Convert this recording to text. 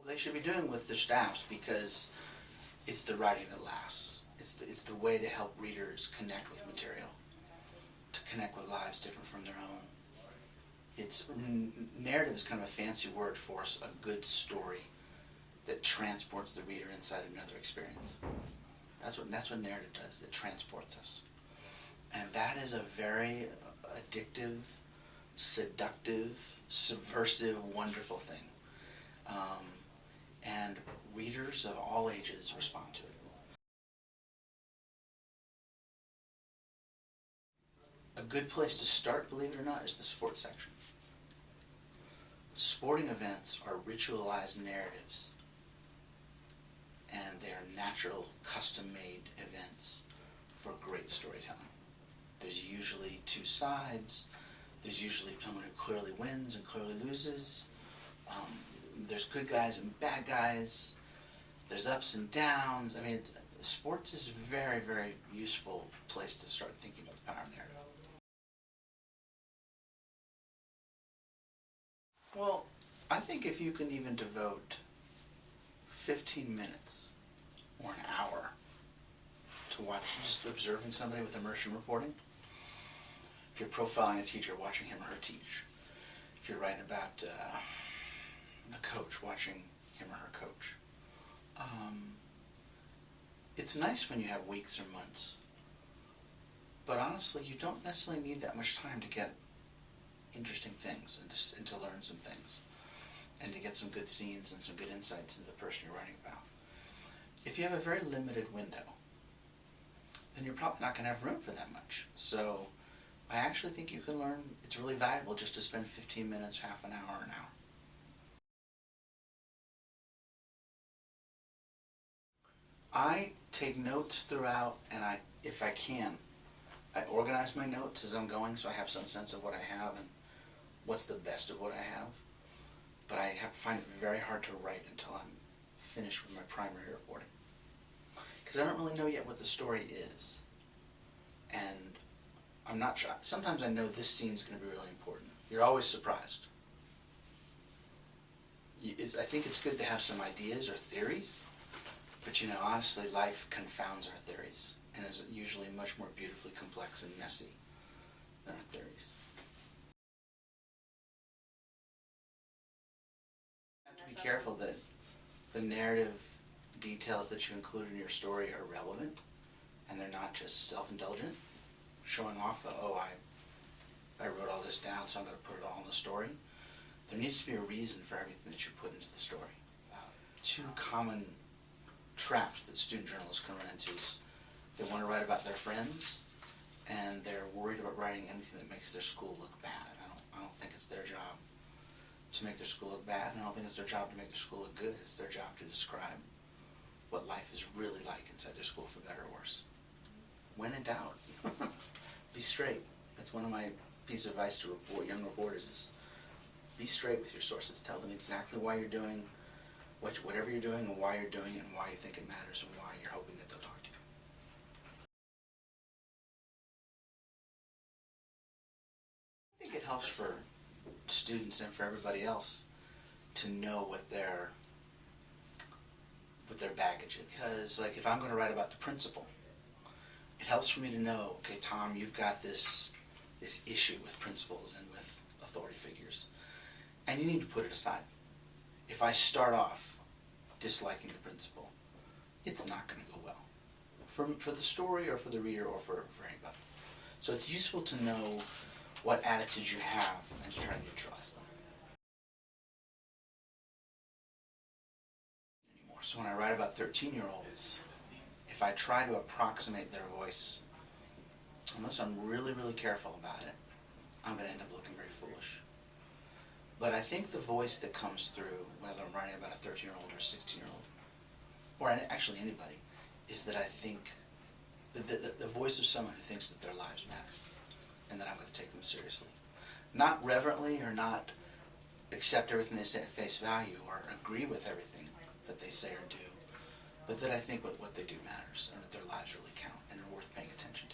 They should be doing with their staffs because it's the writing that lasts. It's the way to help readers connect with material, to connect with lives different from their own. Narrative is kind of a fancy word for a good story that transports the reader inside another experience. That's what narrative does. It transports us. And that is a very addictive, seductive, subversive, wonderful thing. And readers of all ages respond to it. A good place to start, believe it or not, is the sports section. Sporting events are ritualized narratives, and they are natural, custom-made events for great storytelling. There's usually two sides. There's usually someone who clearly wins and clearly loses. There's good guys and bad guys. There's ups and downs. I mean, sports is a very, very useful place to start thinking about the power of narrative. Well, I think if you can even devote 15 minutes or an hour to watch, just observing somebody with immersion reporting, if you're profiling a teacher, watching him or her teach, if you're writing about a coach, watching him or her coach, it's nice when you have weeks or months, but honestly, you don't necessarily need that much time to get interesting things and to learn some things and to get some good scenes and some good insights into the person you're writing about. If you have a very limited window, then you're probably not going to have room for that much. So I actually think you can learn, it's really valuable just to spend 15 minutes, half an hour, an hour. I take notes throughout, and if I can, I organize my notes as I'm going so I have some sense of what I have and what's the best of what I have. But I find it very hard to write until I'm finished with my primary reporting. Because I don't really know yet what the story is. And I'm not sure. Sometimes I know this scene's going to be really important. You're always surprised. I think it's good to have some ideas or theories, but honestly, life confounds our theories and is usually much more beautifully complex and messy than our theories. You have to be careful that the narrative details that you include in your story are relevant and they're not just self-indulgent, showing off I wrote all this down, so I'm going to put it all in the story. There needs to be a reason for everything that you put into the story. Two common traps that student journalists can run into is they want to write about their friends, and they're worried about writing anything that makes their school look bad. I don't think it's their job to make their school look bad, and I don't think it's their job to make their school look good. It's their job to describe what life is really like inside their school, for better or worse. When in doubt, be straight. That's one of my pieces of advice to young reporters is be straight with your sources. Tell them exactly why you're doing whatever you're doing and why you're doing it and why you think it matters and why you're hoping that they'll talk to you. I think it helps for students and for everybody else to know what their baggage is. Because like if I'm going to write about the principal, it helps for me to know, okay, Tom, you've got this issue with principals and with authority figures, and you need to put it aside. If I start off disliking the principal, it's not going to go well for the story or for the reader or for anybody. So it's useful to know what attitudes you have and to try to neutralize them. So when I write about 13-year-olds, if I try to approximate their voice, unless I'm really, really careful about it, I'm going to end up looking very foolish. But I think the voice that comes through, whether I'm writing about a 13-year-old or a 16-year-old, or actually anybody, is that I think the voice of someone who thinks that their lives matter and that I'm going to take them seriously. Not reverently or not accept everything they say at face value or agree with everything that they say or do, but that I think what they do matters and that their lives really count and are worth paying attention to.